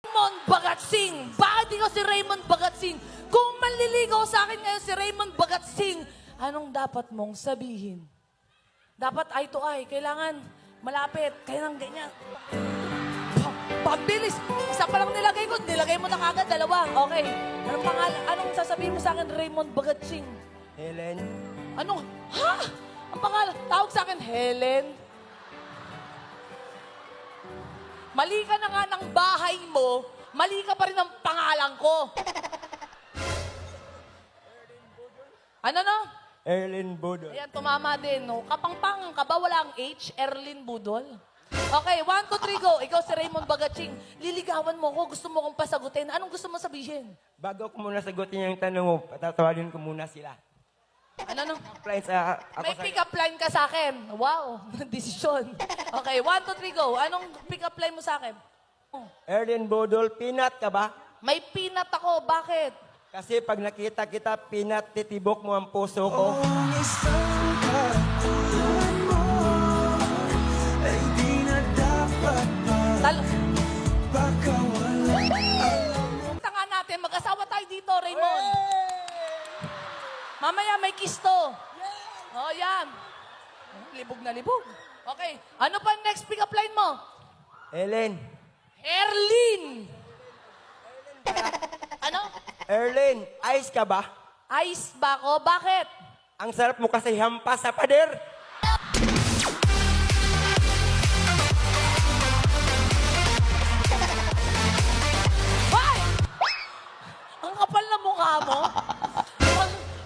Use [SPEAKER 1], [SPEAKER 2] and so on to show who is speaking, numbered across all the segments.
[SPEAKER 1] Raymond Bagatsing. Bakit ikaw si Raymond Bagatsing? Kung manliligaw sa akin ngayon si Raymond Bagatsing, anong dapat mong sabihin? Dapat eye to eye. Kailangan malapit. Kailangan ganyan. Pabilis. Isa pa lang nilagay ko. Nilagay mo na kagad. Dalawa. Okay. Anong pangalan? Anong sasabihin mo sa akin, Raymond Bagatsing?
[SPEAKER 2] Helen.
[SPEAKER 1] Anong? Ha? Ang pangalan? Tawag sa akin, Helen. Mali ka na nga ng bahay mo. Mali ka pa rin ng pangalan ko. Ano no?
[SPEAKER 2] Erlin Budol.
[SPEAKER 1] Ayan, tumama din. No? Kapangpangan ka ba? Wala ang H? Erlin Budol? Okay, 1, 2, 3, go. Ikaw si Raymond Bagatsing. Liligawan mo ko. Gusto mo kong pasagutin. Anong gusto mo sabihin?
[SPEAKER 2] Bago ko muna sagutin yung tanong mo, patatawarin ko muna sila.
[SPEAKER 1] Ano no?
[SPEAKER 2] Apply sa ako
[SPEAKER 1] May
[SPEAKER 2] sa...
[SPEAKER 1] pick-up line ka sa akin. Wow, desisyon. Okay, 1, 2, 3, go. Anong pick-up line mo sa akin?
[SPEAKER 2] Erlin Budol, pinat ka ba?
[SPEAKER 1] May peanut ako. Bakit?
[SPEAKER 2] Kasi pag nakita kita, pinat, titibok mo ang puso ko.
[SPEAKER 1] Tanga natin, mag-asawa tayo dito, Raymond. Mamaya may kisto. Oh, yan. Libog na libog. Okay, ano pa ang next pick-up line mo?
[SPEAKER 2] Helen.
[SPEAKER 1] Erlin. Ano?
[SPEAKER 2] Erlin, ayos ka ba?
[SPEAKER 1] Ice ba ako? Bakit?
[SPEAKER 2] Ang sarap mo kasi hampas sa pader.
[SPEAKER 1] Hoy! Ang kapal na mukha mo.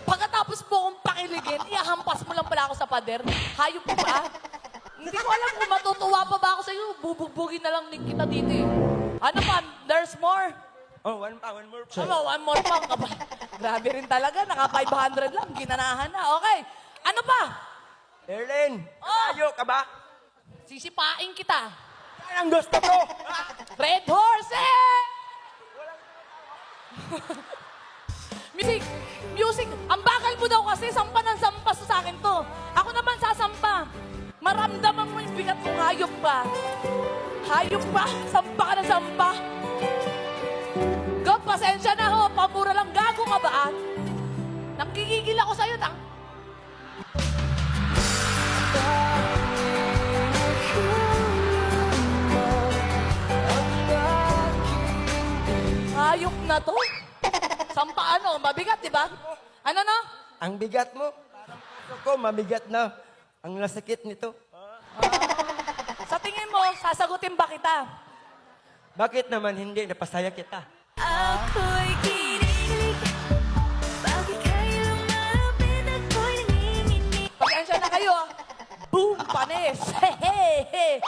[SPEAKER 1] Pagkatapos mo akong pakiligin, ihahampas mo lang pala ako sa pader. Hayop mo ba? Hindi ko alam kung matutuwa pa ba ako sa'yo. Bubugbugin na lang din kita dito eh. Ano pa? There's more?
[SPEAKER 2] Oh, one more.
[SPEAKER 1] Ano, one more pa. Grabe rin talaga. Naka 500 lang. Ginanahan na. Okay. Ano pa?
[SPEAKER 2] Erlin, tayo ka ba?
[SPEAKER 1] Sisipain kita.
[SPEAKER 2] Yan ang gusto ko.
[SPEAKER 1] Red horse eh! Music! Music! Ang bagal mo daw kasi, sampa ng sampa sa akin to. Ako naman sasampa. Maramdaman mo yung bigat kong hayop ka. Hayop ka? Sampa ka ng sampa. God, pasensya na ho. Pamura lang. Gago ka ba? Nakikigil ako sa'yo. Hayop na to. Sampa ano? Mabigat, di ba? Ano no?
[SPEAKER 2] Ang bigat mo. Parang puso ko, mabigat na. Ang nasakit nito.
[SPEAKER 1] Sa tingin mo, sasagutin ba kita?
[SPEAKER 2] Bakit naman hindi? Napasaya kita.
[SPEAKER 3] Ako'y kinikilig. Bakit kayo malapit ako'y nanginginig?
[SPEAKER 1] Pasensya na kayo. Boom! Panis! Hehehe!